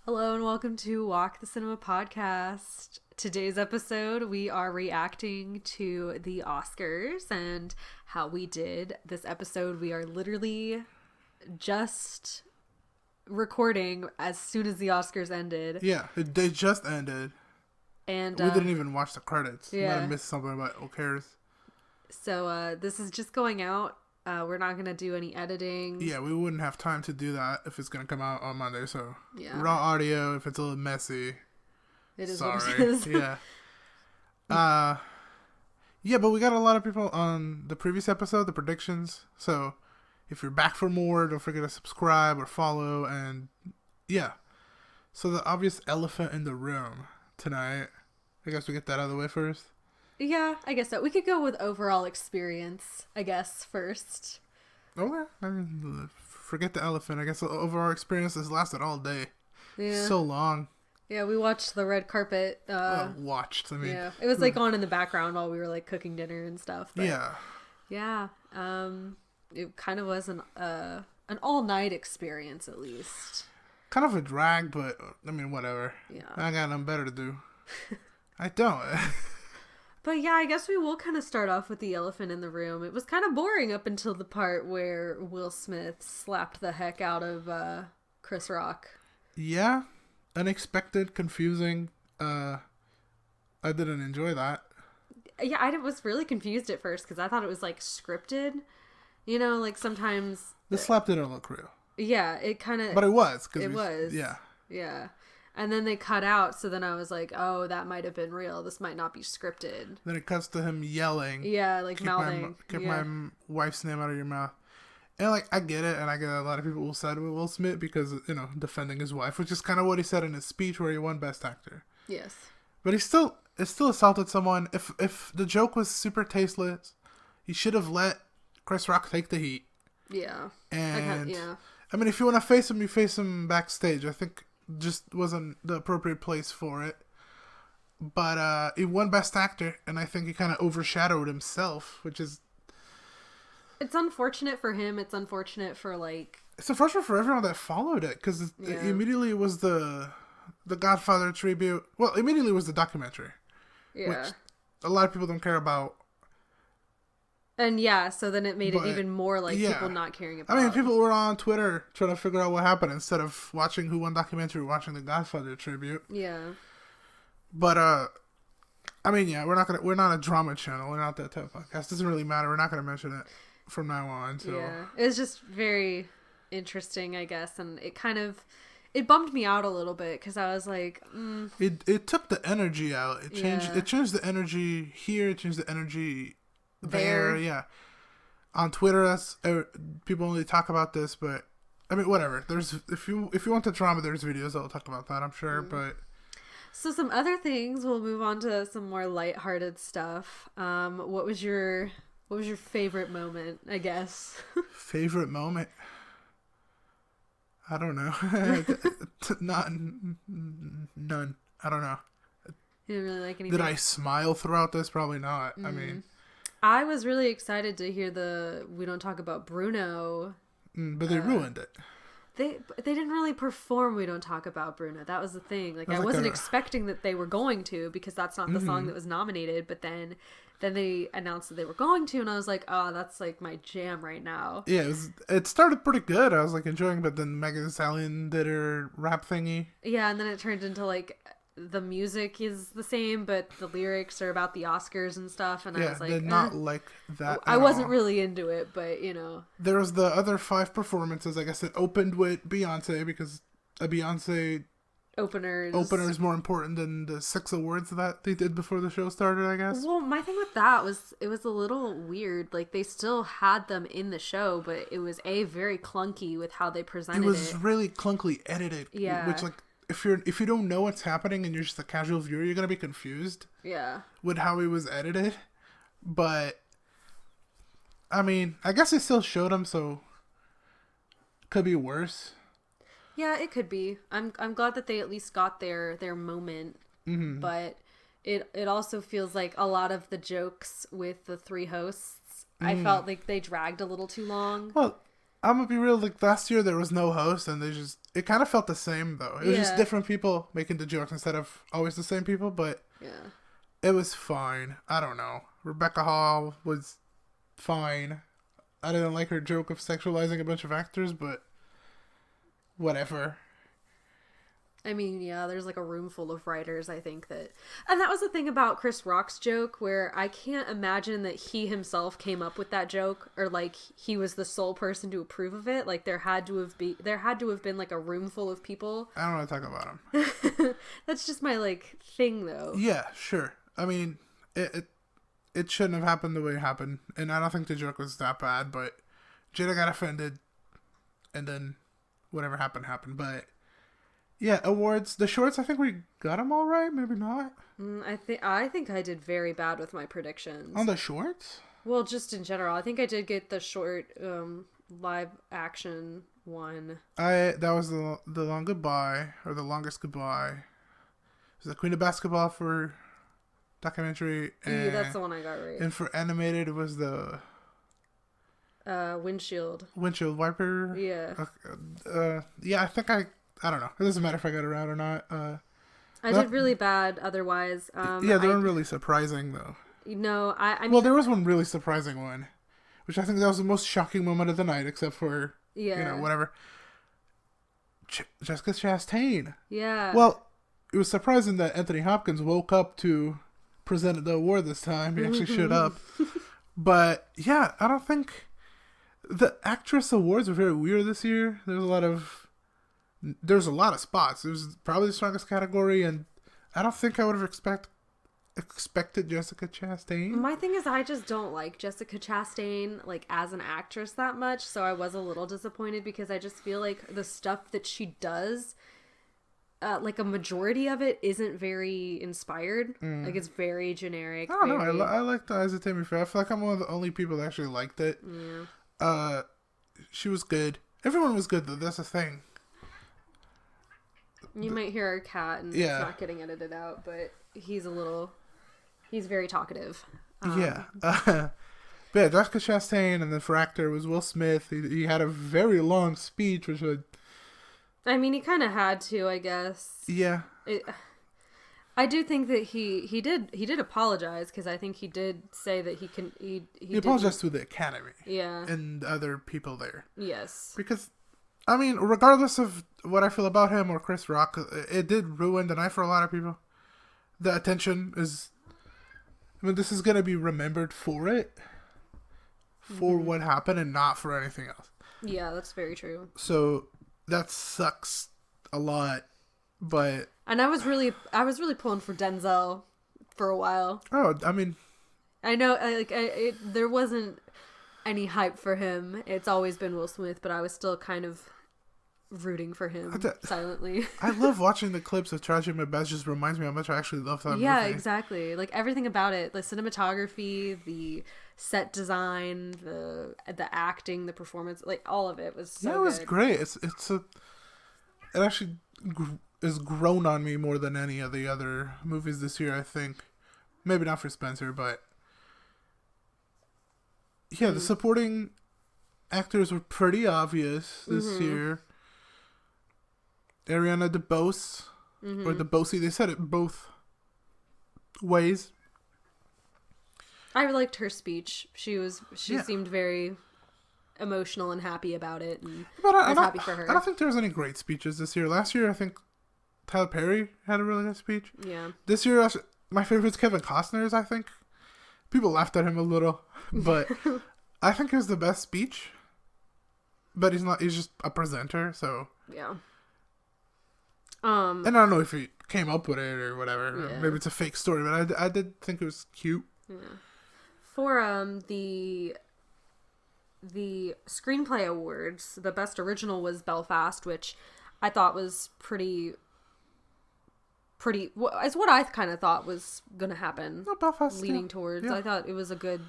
Hello and welcome to Walk the Cinema podcast. Today's episode, we are reacting to the Oscars and how we did. This episode, we are literally just recording as soon as the Oscars ended. Yeah, they just ended. And we didn't even watch the credits. Yeah. Might have missed something, but who cares? So this is just going out. We're not going to do any editing. Yeah, we wouldn't have time to do that if it's going to come out on Monday. So, Yeah. raw audio, if it's a little messy. It is sorry. what it is. Yeah. Yeah, but we got a lot of people on the previous episode, the predictions. So, if you're back for more, don't forget to subscribe or follow. And, yeah. So, the obvious elephant in the room tonight. I guess we get that out of the way first. Yeah, I guess so. We could go with overall experience, I guess, first. Okay. I mean, forget the elephant. I guess the overall experience has lasted all day. Yeah. So long. Yeah, we watched the red carpet. Watched. I mean, Yeah, it was like on in the background while we were like cooking dinner and stuff. But, yeah. Yeah. It kind of was an all night experience at least. Kind of a drag, but I mean, whatever. Yeah. I got nothing better to do. I don't. But yeah, I guess we will kind of start off with the elephant in the room. It was kind of boring up until the part where Will Smith slapped the heck out of Chris Rock. Yeah. Unexpected, confusing. I didn't enjoy that. Yeah, I was really confused at first because I thought it was like scripted. You know, like sometimes... The slap didn't look real. Yeah, it kind of... But it was. It was. Yeah. Yeah. And then they cut out, so then I was like, oh, that might have been real. This might not be scripted. Then it cuts to him yelling. Yeah, like mouthing. Keep my wife's name out of your mouth. And, like, I get it, and I get a lot of people will side with Will Smith because, you know, defending his wife, which is kind of what he said in his speech where he won Best Actor. Yes. But he still assaulted someone. If the joke was super tasteless, he should have let Chris Rock take the heat. Yeah. And, yeah. I mean, if you want to face him, you face him backstage. I think just wasn't the appropriate place for it. But he won Best Actor, and I think he kind of overshadowed himself, which is... It's unfortunate for him. It's unfortunate for, like... It's unfortunate for everyone that followed it, because immediately was the Godfather tribute. Well, immediately was the documentary. Yeah. Which a lot of people don't care about. And yeah, so then it made it even more like people not caring about. I mean, people were on Twitter trying to figure out what happened instead of watching Who Won Documentary, watching the Godfather tribute. Yeah. But I mean, yeah, we're not a drama channel. We're not that type of podcast. It doesn't really matter. We're not going to mention it from now on. So yeah, it was just very interesting, I guess, and it bummed me out a little bit because I was like, it took the energy out. It changed the energy here. It changed the energy there. Yeah, on Twitter, that's people only talk about this, but I mean, whatever. There's if you want the drama, there's videos that'll talk about that, I'm sure. But so some other things. We'll move on to some more lighthearted stuff. What was your favorite moment? I guess. Favorite moment. I don't know. None. I don't know. You didn't really like anything? Did I smile throughout this? Probably not. I mean, I was really excited to hear We Don't Talk About Bruno. But they ruined it. They didn't really perform We Don't Talk About Bruno. That was the thing. Like I wasn't expecting that they were going to, because that's not the song that was nominated. But then they announced that they were going to, and I was like, oh, that's like my jam right now. Yeah, it started pretty good. I was like enjoying it, but then Megan Thee Stallion did her rap thingy. Yeah, and then it turned into like the music is the same, but the lyrics are about the Oscars and stuff. And I was like, did not like that. I wasn't really into it, but you know. There was the other 5 performances. I guess it opened with Beyonce, because a Beyonce opener is more important than the 6 awards that they did before the show started, I guess. Well, my thing with that was it was a little weird. Like they still had them in the show, but it was very clunky with how they presented it. It was really clunkily edited. Yeah. Which, like, if you don't know what's happening and you're just a casual viewer, you're gonna be confused. Yeah. With how it was edited. But I mean, I guess they still showed them, so could be worse. Yeah, it could be. I'm glad that they at least got their moment. Mm-hmm. But it also feels like a lot of the jokes with the 3 hosts, I felt like they dragged a little too long. Well, I'm gonna be real. Like last year, there was no host, and it kind of felt the same though. It was just different people making the jokes instead of always the same people. But it was fine. I don't know. Rebecca Hall was fine. I didn't like her joke of sexualizing a bunch of actors, but whatever. I mean, yeah, there's like a room full of writers, I think that... And that was the thing about Chris Rock's joke, where I can't imagine that he himself came up with that joke, or like he was the sole person to approve of it. Like there had to have been like a room full of people. I don't want to talk about him. That's just my like thing though. Yeah, sure. I mean, it shouldn't have happened the way it happened, and I don't think the joke was that bad, but Jada got offended, and then whatever happened, but yeah, awards, the shorts, I think we got them all right, maybe not. I think I did very bad with my predictions. On the shorts? Well, just in general, I think I did get the short live action one. That was the long goodbye, or the longest goodbye. It was the Queen of Basketball for documentary. And, that's the one I got right. And for animated, it was the... Windshield wiper. Yeah. Yeah, I think I don't know. It doesn't matter if I got it right or not. I did really bad otherwise. Yeah, they weren't really surprising though. No, I mean... Well, there was one really surprising one, which I think that was the most shocking moment of the night, except for, whatever. Jessica Chastain. Yeah. Well, it was surprising that Anthony Hopkins woke up to present the award this time. He actually showed up. But, yeah, I don't think... The actress awards were very weird this year. There's a lot of spots. It was probably the strongest category, and I don't think I would have expected Jessica Chastain. My thing is, I just don't like Jessica Chastain like as an actress that much, so I was a little disappointed because I just feel like the stuff that she does, like a majority of it isn't very inspired. Like it's very generic. I don't know. I liked the Eyes of Tammy Faye. I feel like I'm one of the only people that actually liked it. Yeah. She was good. Everyone was good though. That's the thing. You might hear our cat, and it's not getting edited out, but he's very talkative. Yeah. But yeah, Jessica Chastain, and then for actor was Will Smith. He had a very long speech, which would... I mean, he kind of had to, I guess. Yeah. I do think that he did apologize, because I think he did say that he apologized to the Academy. Yeah. And other people there. Yes. Because, I mean, regardless of what I feel about him or Chris Rock, it did ruin the night for a lot of people. The attention is... I mean, this is going to be remembered for it. For what happened and not for anything else. Yeah, that's very true. So, that sucks a lot. But... And I was really pulling for Denzel for a while. Oh, I mean... I know, there wasn't any hype for him. It's always been Will Smith, but I was still kind of rooting for him silently. I love watching the clips of Tragedy Macbeth. Just reminds me how much I actually love that movie. Yeah, exactly. Like everything about it, the cinematography, the set design, the acting, the performance, like all of it was so good. Yeah, it was great. It actually has grown on me more than any of the other movies this year, I think. Maybe not for Spencer, but yeah, the supporting actors were pretty obvious this year. Ariana DeBose, or DeBose, they said it both ways. I liked her speech. She seemed very emotional and happy about it, and I was happy for her. I don't think there was any great speeches this year. Last year, I think Tyler Perry had a really good speech. Yeah. This year, my favorite's Kevin Costner's, I think. People laughed at him a little, but I think it was the best speech. But he's just a presenter, so. Yeah. And I don't know if he came up with it or whatever. Yeah. Maybe it's a fake story, but I did think it was cute. Yeah. For the Screenplay Awards, the best original was Belfast, which I thought was pretty is what I kind of thought was going to happen. Oh, Belfast, leaning towards. Yeah. I thought it was a good...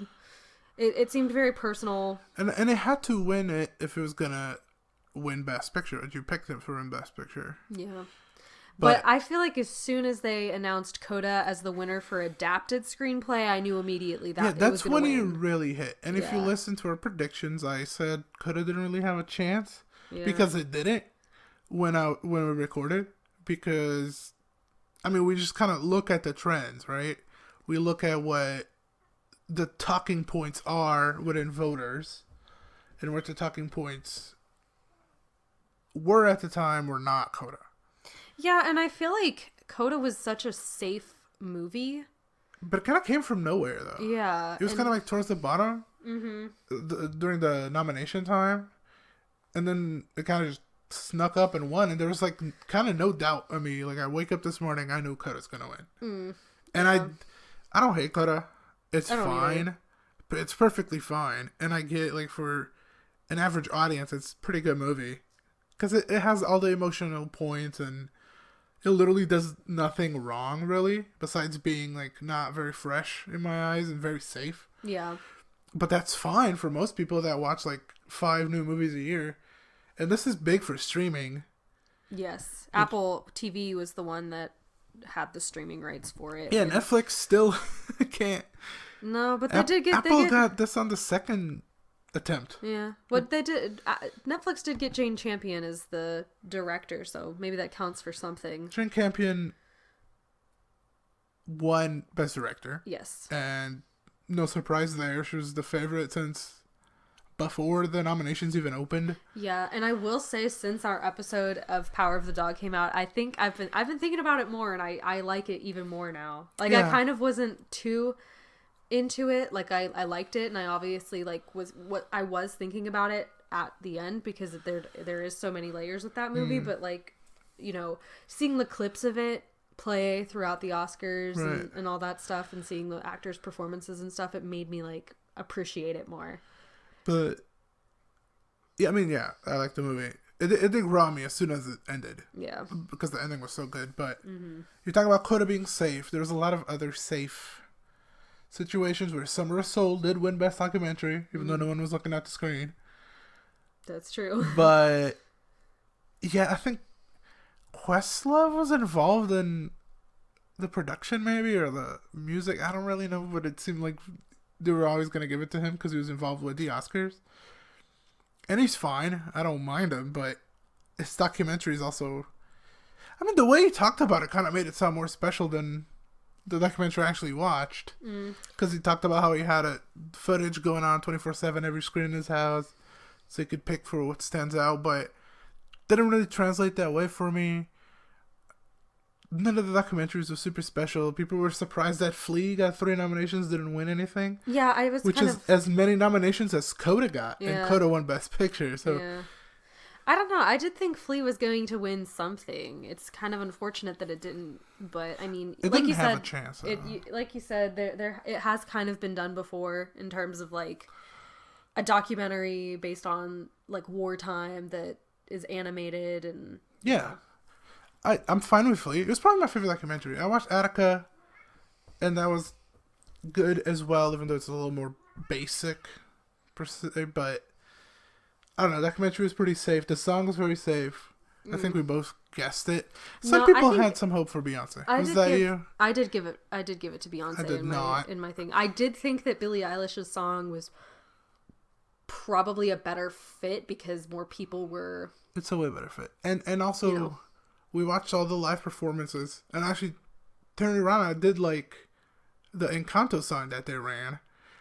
It seemed very personal. And it had to win it if it was going to win Best Picture. You picked it for win Best Picture. Yeah. But I feel like as soon as they announced Coda as the winner for adapted screenplay, I knew immediately that that's when he really hit. And if you listen to our predictions, I said Coda didn't really have a chance because it didn't when we recorded. Because I mean, we just kind of look at the trends, right? We look at what the talking points are within voters, and what the talking points were at the time were not Coda. Yeah, and I feel like Coda was such a safe movie. But it kind of came from nowhere, though. Yeah. It was kind of like towards the bottom during the nomination time. And then it kind of just snuck up and won. And there was like kind of no doubt on me. Like I wake up this morning, I knew Coda's going to win. And I don't hate Coda. It's fine. But it's perfectly fine. And I get like for an average audience, it's a pretty good movie. Because it has all the emotional points and it literally does nothing wrong, really, besides being, like, not very fresh in my eyes and very safe. Yeah. But that's fine for most people that watch, like, 5 new movies a year. And this is big for streaming. Yes. Apple TV was the one that had the streaming rights for it. Yeah, Netflix still can't. No, but they did get... Apple got this on the second attempt. Yeah. What they did... Netflix did get Jane Campion as the director, so maybe that counts for something. Jane Campion won Best Director. Yes. And no surprise there. She was the favorite since before the nominations even opened. Yeah, and I will say since our episode of Power of the Dog came out, I think I've been thinking about it more, and I like it even more now. Like, I kind of wasn't too... into it. Like I liked it, and I obviously was thinking about it at the end because there is so many layers with that movie, but like, you know, seeing the clips of it play throughout the Oscars and all that stuff, and seeing the actors' performances and stuff, it made me like appreciate it more. But yeah, I mean, yeah, I like the movie. It did grow on me as soon as it ended. Yeah, because the ending was so good. But you're talking about Coda being safe. There's a lot of other safe situations where Summer of Soul did win Best Documentary, even though no one was looking at the screen. That's true. But yeah, I think Questlove was involved in the production, maybe, or the music. I don't really know, but it seemed like they were always going to give it to him because he was involved with the Oscars. And he's fine. I don't mind him, but his documentary is also... I mean, the way he talked about it kind of made it sound more special than the documentary I actually watched, because he talked about how he had footage going on 24/7 every screen in his house, so he could pick for what stands out, but didn't really translate that way for me. None of the documentaries were super special. People were surprised that Flea got 3 nominations, didn't win anything. Yeah, I was which is as many nominations as Coda got, and Coda won Best Picture. So. Yeah. I don't know. I did think Flea was going to win something. It's kind of unfortunate that it didn't, but I mean, it like you have said, a chance, like you said, there it has kind of been done before in terms of like a documentary based on like wartime that is animated and yeah. I'm fine with Flea. It was probably my favorite documentary. I watched Attica, and that was good as well, even though it's a little more basic per se, but. I don't know, the documentary was pretty safe. The song was very safe. I think we both guessed it. Some people had some hope for Beyonce. Was that you? I did give it to Beyonce. I did not. In my thing. I did think that Billie Eilish's song was probably a better fit because more people were... It's a way better fit. And also, you know, we watched all the live performances. And actually, turning around, I did like the Encanto song that they ran.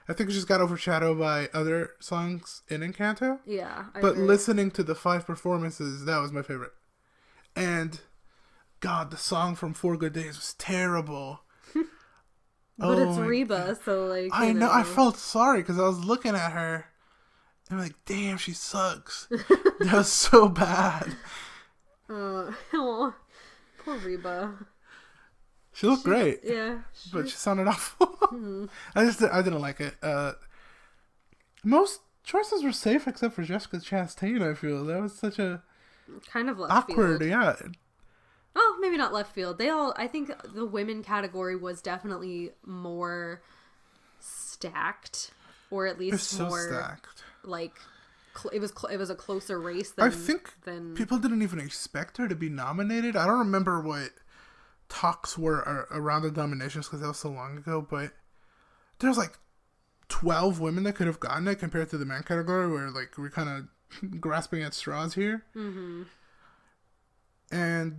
I think it just got overshadowed by other songs in Encanto. Yeah, but listening to the 5 performances, that was my favorite. And, God, the song from 4 Good Days was terrible. But it's Reba, so like... I know, I felt sorry because I was looking at her and I'm like, damn, she sucks. That was so bad. Poor Reba. She looked great. Yeah. But she sounded awful. I didn't like it. Most choices were safe except for Jessica Chastain, I feel. That was such a... Kind of left awkward, field. Yeah. Oh, maybe not left field. I think the women category was definitely more stacked. Or at least more... stacked. Like... it was a closer race than... I think people didn't even expect her to be nominated. I don't remember what talks were around the nominations because that was so long ago, but there's like 12 women that could have gotten it compared to the man category where like we're kind of grasping at straws here. Mm-hmm. And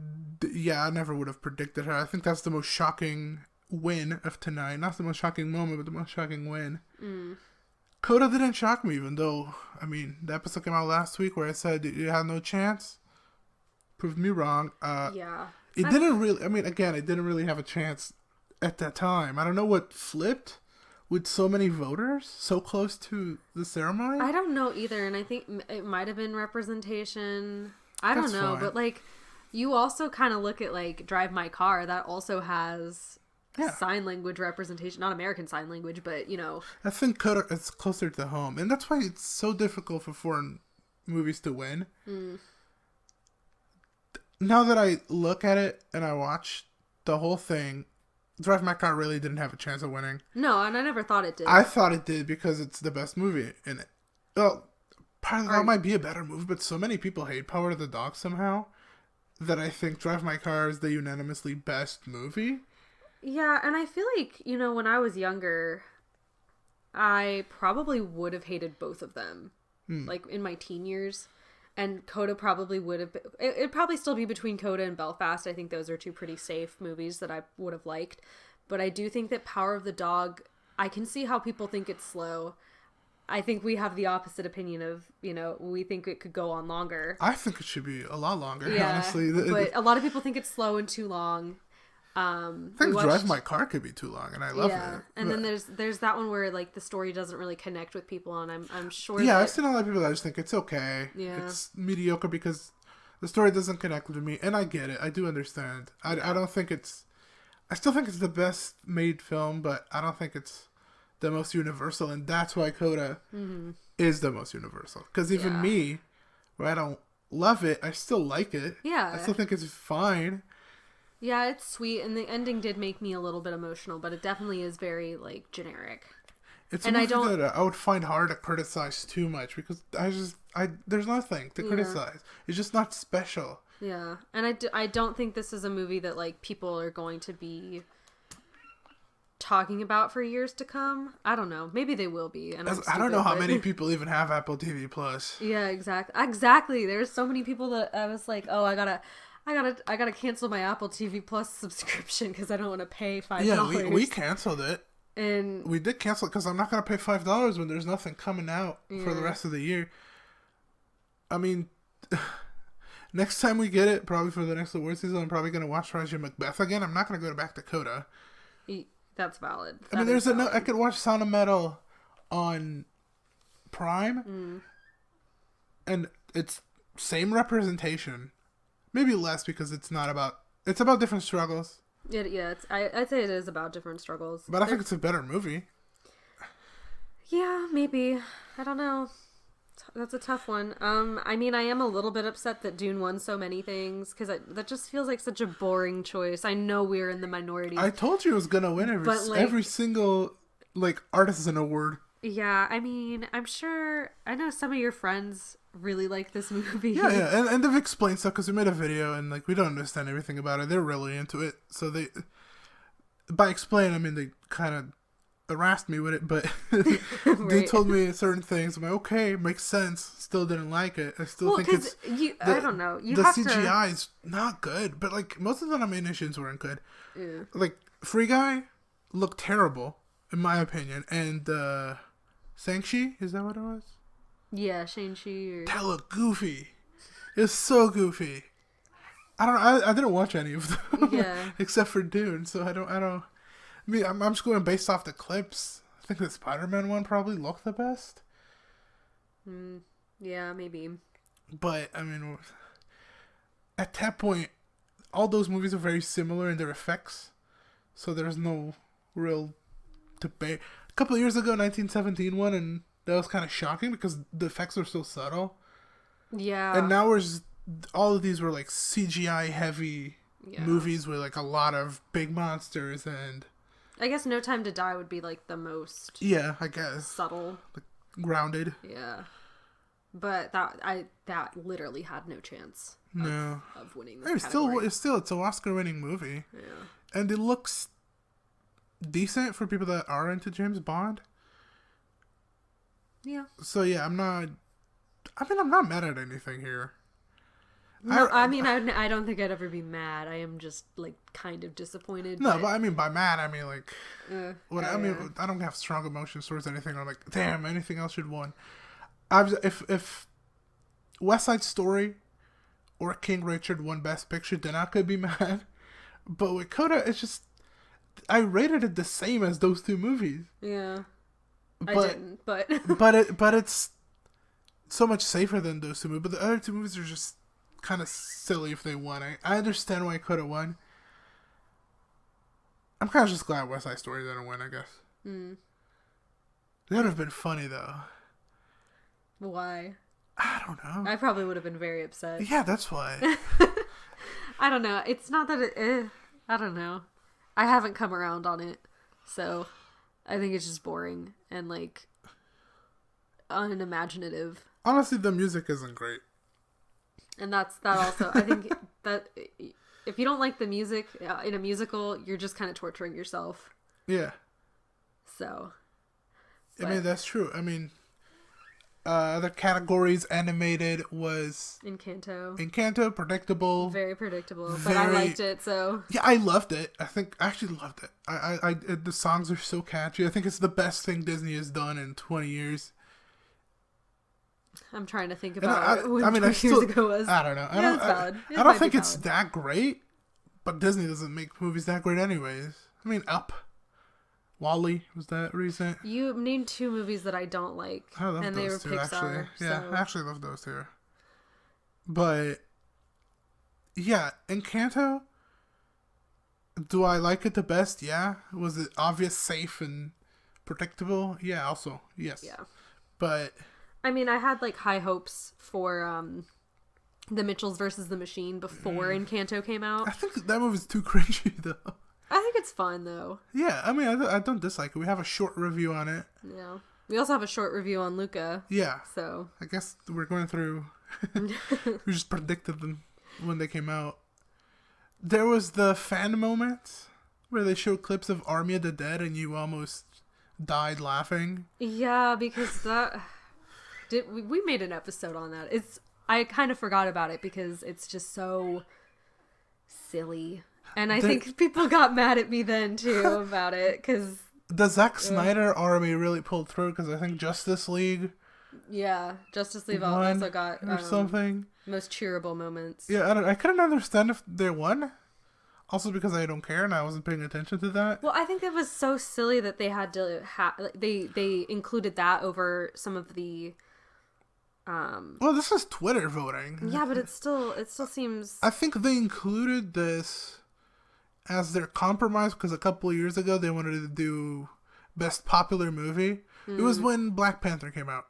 yeah, I never would have predicted her. I think that's the most shocking win of tonight. Not the most shocking moment, but the most shocking win. Coda didn't shock me, even though, I mean, the episode came out last week where I said you had no chance. Proved me wrong. Yeah. It didn't really, I mean, again, it didn't really have a chance at that time. I don't know what flipped with so many voters so close to the ceremony. I don't know either, and I think it might have been representation. I don't know, but like, you also kind of look at like Drive My Car, that also has sign language representation, not American Sign Language, but you know. I think Coda is closer to home, and that's why it's so difficult for foreign movies to win. Now that I look at it and I watch the whole thing, Drive My Car really didn't have a chance of winning. No, and I never thought it did. I thought it did because it's the best movie in it. Well, part of that might be a better movie, but so many people hate Power of the Dog somehow that I think Drive My Car is the unanimously best movie. Yeah, and I feel like, you know, when I was younger, I probably would have hated both of them. Like, in my teen years. And Coda probably would have been... It'd probably still be between Coda and Belfast. I think those are two pretty safe movies that I would have liked. But I do think that Power of the Dog... I can see how people think it's slow. I think we have the opposite opinion of, you know, we think it could go on longer. I think it should be a lot longer, honestly. But a lot of people think it's slow and too long. I think Drive My Car could be too long, and I love it. And then there's that one where like the story doesn't really connect with people, and I'm sure. Yeah, I've seen a lot of people that just think it's okay. Yeah. It's mediocre because the story doesn't connect with me, and I get it. I do understand. I don't think it's. I still think it's the best made film, but I don't think it's the most universal, and that's why Coda is the most universal. Because even me, where I don't love it, I still like it. Yeah, I still think it's fine. Yeah, it's sweet, and the ending did make me a little bit emotional, but it definitely is very, like, generic. It's a movie that I would find hard to criticize too much, because there's nothing to criticize. It's just not special. Yeah, and I don't think this is a movie that, like, people are going to be talking about for years to come. I don't know. Maybe they will be. And I don't know how many people even have Apple TV Plus. Yeah, exactly. There's so many people that I was like, oh, I gotta cancel my Apple TV Plus subscription because I don't want to pay $5. Yeah, we canceled it. And we did cancel it because I'm not gonna pay $5 when there's nothing coming out for the rest of the year. I mean, next time we get it, probably for the next award season, I'm probably gonna watch Raja Macbeth again. I'm not gonna go back to Coda. That's valid. I mean, I could watch Sound of Metal on Prime, and it's same representation. Maybe less because it's about different struggles. I'd say it is about different struggles. But I think it's a better movie. Yeah, maybe. I don't know. That's a tough one. I mean, I am a little bit upset that Dune won so many things because that just feels like such a boring choice. I know we're in the minority. I told you it was gonna win every single like artisan award. Yeah, I mean, I'm sure. I know some of your friends really like this movie. Yeah, and they've explained stuff because we made a video and like we don't understand everything about it. They're really into it, so by explaining, I mean they kind of harassed me with it, but they told me certain things. I'm like, okay, makes sense. Still didn't like it. I still think it's. I don't know. The CGI is not good, but like most of the nominations weren't good. Yeah. Like Free Guy looked terrible in my opinion, and Shang-Chi, is that what it was? Yeah, Shang-Chi. That looked goofy. It's so goofy. I don't know. I didn't watch any of them. Yeah. Except for Dune, so I don't. I mean, I'm just going based off the clips. I think the Spider-Man one probably looked the best. Yeah, maybe. But I mean, at that point, all those movies are very similar in their effects, so there's no real debate. A couple of years ago, 1917 won, and that was kind of shocking because the effects are so subtle. Yeah. And now all of these were like CGI heavy movies with like a lot of big monsters, and I guess No Time to Die would be like the most I guess subtle, like, grounded. Yeah. But that literally had no chance of winning this category. It's an Oscar-winning movie. Yeah. And it looks decent for people that are into James Bond. Yeah. So, yeah, I'm not mad at anything here. No, I don't think I'd ever be mad. I am just, like, kind of disappointed. No, but I mean, by mad, I mean, like, I don't have strong emotions towards anything. I'm like, damn, anything else should won. If West Side Story or King Richard won Best Picture, then I could be mad. But with Coda, it's just, I rated it the same as those two movies. Yeah. But, I didn't, but. but it's so much safer than those two movies. But the other two movies are just kind of silly if they won. I understand why Coda won. I'm kind of just glad West Side Story didn't win, I guess. That would have been funny, though. Why? I don't know. I probably would have been very upset. Yeah, that's why. I don't know. It's not that I don't know. I haven't come around on it. So, I think it's just boring and, like, unimaginative. Honestly, the music isn't great. And that also, I think that if you don't like the music in a musical, you're just kind of torturing yourself. Yeah. So. I mean, that's true. I mean, other categories, animated was... Encanto, predictable. Very predictable, but I liked it, so... Yeah, I loved it. I actually loved it. The songs are so catchy. I think it's the best thing Disney has done in 20 years. I'm trying to think about what 20 years ago was. I don't know. Yeah, it's valid. I don't think it's that great, but Disney doesn't make movies that great anyways. I mean, Up. WALL-E, was that recent? You named two movies that I don't like. I love and those they two, were Pixar. Actually. Yeah, so. I actually love those two. But, yeah, Encanto, do I like it the best? Yeah. Was it obvious, safe, and predictable? Yeah, also. Yes. Yeah. But... I mean, I had, like, high hopes for The Mitchells versus the Machine before Encanto came out. I think that movie's too cringy, though. I think it's fun, though. Yeah, I mean, I don't dislike it. We have a short review on it. Yeah. We also have a short review on Luca. Yeah. So. I guess we're going through... we just predicted them when they came out. There was the fan moment where they showed clips of Army of the Dead and you almost died laughing. Yeah, because that... we made an episode on that. I kind of forgot about it because it's just so silly. And I think people got mad at me then, too, about it, because... The Zack Snyder army really pulled through, because I think Justice League... Yeah, Justice League also got... Or something. Most cheerable moments. Yeah, I couldn't understand if they won. Also because I don't care, and I wasn't paying attention to that. Well, I think it was so silly that they had to... they included that over some of the... Well, this is Twitter voting. Yeah, but it still seems... I think they included this... as their compromise, because a couple of years ago they wanted to do Best Popular Movie. It was when Black Panther came out.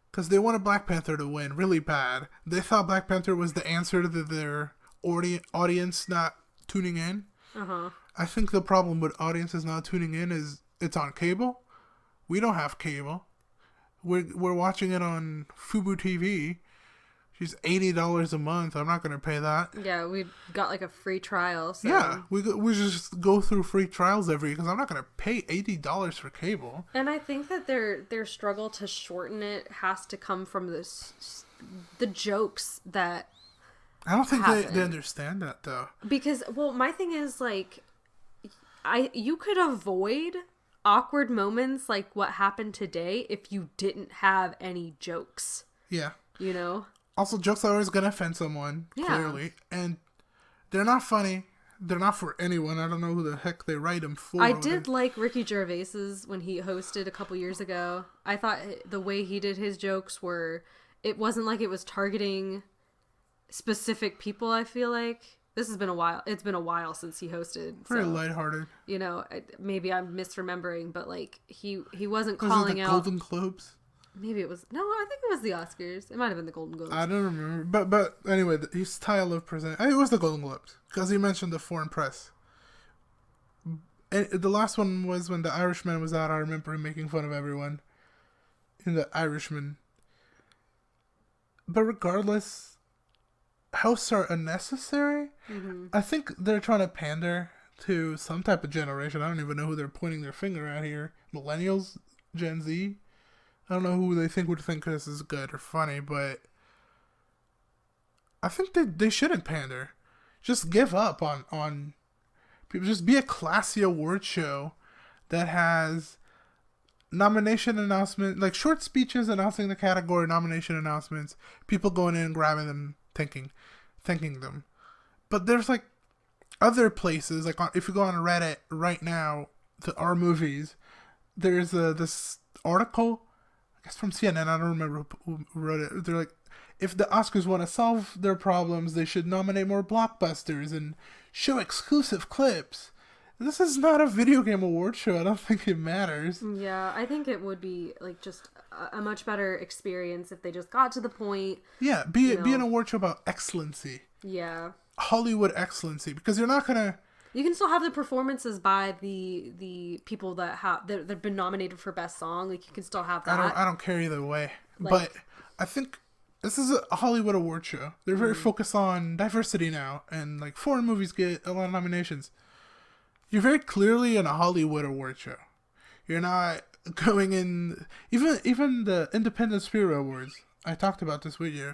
Because they wanted Black Panther to win really bad. They thought Black Panther was the answer to their audience not tuning in. Uh-huh. I think the problem with audiences not tuning in is it's on cable. We don't have cable. We're watching it on Fubo TV. She's $80 a month. I'm not going to pay that. Yeah, we got like a free trial. So. Yeah, we just go through free trials every because I'm not going to pay $80 for cable. And I think that their struggle to shorten it has to come from the jokes that I don't think they understand that though. Because my thing is like you could avoid awkward moments like what happened today if you didn't have any jokes. Yeah. You know? Also, jokes are always going to offend someone, clearly. And they're not funny. They're not for anyone. I don't know who the heck they write them for. I did like Ricky Gervais's when he hosted a couple years ago. I thought the way he did his jokes it wasn't like it was targeting specific people, I feel like. This has been a while. It's been a while since he hosted. Very lighthearted. You know, maybe I'm misremembering, but like he wasn't was calling it the out. Golden Globes? Maybe it was... No, I think it was the Oscars. It might have been the Golden Globes. I don't remember. But anyway, his style of presenting... It was the Golden Globes. Because he mentioned the foreign press. And the last one was when The Irishman was out. I remember him making fun of everyone in The Irishman. But regardless, hosts are unnecessary. Mm-hmm. I think they're trying to pander to some type of generation. I don't even know who they're pointing their finger at here. Millennials? Gen Z? I don't know who they think would think this is good or funny, but I think they shouldn't pander. Just give up on people. Just be a classy award show that has nomination announcement, like short speeches announcing the category, nomination announcements, people going in and grabbing them, thanking them. But there's like other places, like if you go on Reddit right now to our movies, there's this article, I guess from CNN, I don't remember who wrote it. They're like, if the Oscars want to solve their problems, they should nominate more blockbusters and show exclusive clips. This is not a video game award show. I don't think it matters. Yeah, I think it would be like just a much better experience if they just got to the point. Yeah, be an award show about excellency. Yeah. Hollywood excellency, because you're not gonna. You can still have the performances by the people that have been nominated for best song. Like you can still have that. I don't care either way. But I think this is a Hollywood award show. They're very focused on diversity now, and like foreign movies get a lot of nominations. You're very clearly in a Hollywood award show. You're not going in... Even the Independent Spirit Awards, I talked about this with you.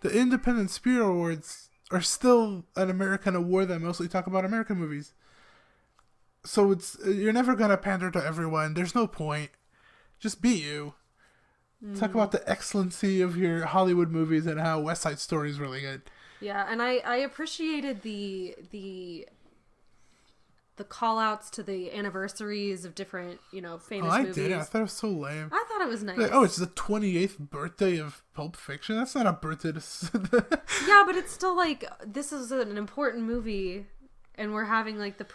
The Independent Spirit Awards are still an American award that mostly talk about American movies. So you're never going to pander to everyone. There's no point. Just be you. Talk about the excellency of your Hollywood movies and how West Side Story is really good. Yeah, and I appreciated the call-outs to the anniversaries of different, famous movies. I did. I thought it was so lame. I thought it was nice. Like, it's the 28th birthday of Pulp Fiction? That's not a birthday to... Yeah, but it's still like, this is an important movie, and we're having like the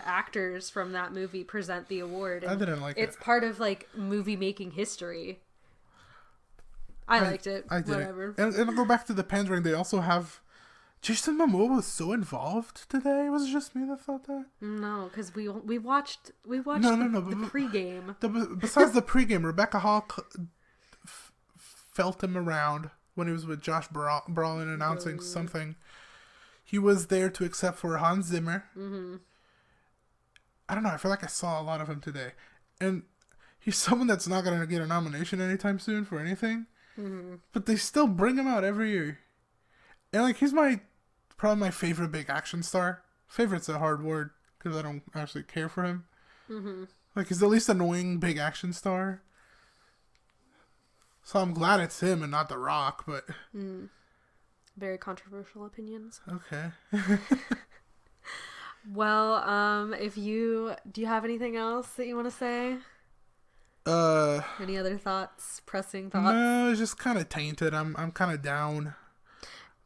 actors from that movie present the award. I didn't like it. It's part of like movie-making history. I liked it. I did. Whatever. And I'll go back to the pandering. They also have... Jason Momoa was so involved today. Was it just me that thought that? No, because we watched the pregame. Besides the pregame, Rebecca Hall felt him around when he was with Josh Brolin announcing something. He was there to accept for Hans Zimmer. Mm-hmm. I don't know. I feel like I saw a lot of him today, and he's someone that's not gonna get a nomination anytime soon for anything. Mm-hmm. But they still bring him out every year. And, like, he's probably my favorite big action star. Favorite's a hard word, because I don't actually care for him. Mm-hmm. Like, he's the least annoying big action star. So I'm glad it's him and not The Rock, but... Very controversial opinions. Okay. Well, do you have anything else that you want to say? Any other thoughts? Pressing thoughts? No, it's just kind of tainted. I'm kind of down.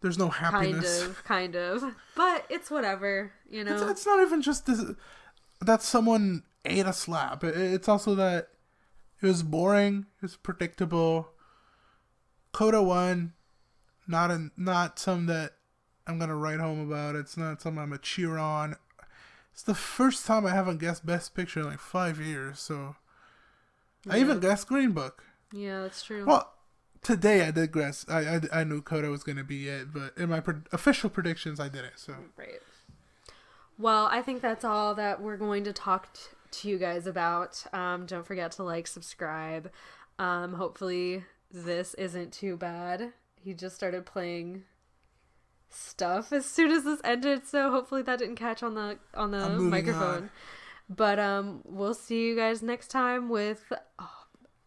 There's no happiness. Kind of. But it's whatever, It's not even just that someone ate a slap. It's also that it was boring. It was predictable. Coda won. Not something that I'm going to write home about. It's not something I'm going to cheer on. It's the first time I haven't guessed Best Picture in like 5 years, so... Yeah. I even guessed Green Book. Yeah, that's true. Well... Today I did guess. I knew Coda was going to be it, but in my official predictions I didn't. So right. Well, I think that's all that we're going to talk to you guys about. Don't forget to subscribe. Hopefully this isn't too bad. He just started playing stuff as soon as this ended, so hopefully that didn't catch on the microphone. But we'll see you guys next time with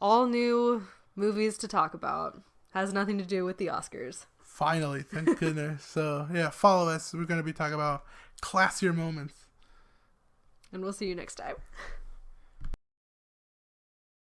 all new movies to talk about. Has nothing to do with the Oscars. Finally, thank goodness. So, yeah, follow us. We're going to be talking about classier moments. And we'll see you next time.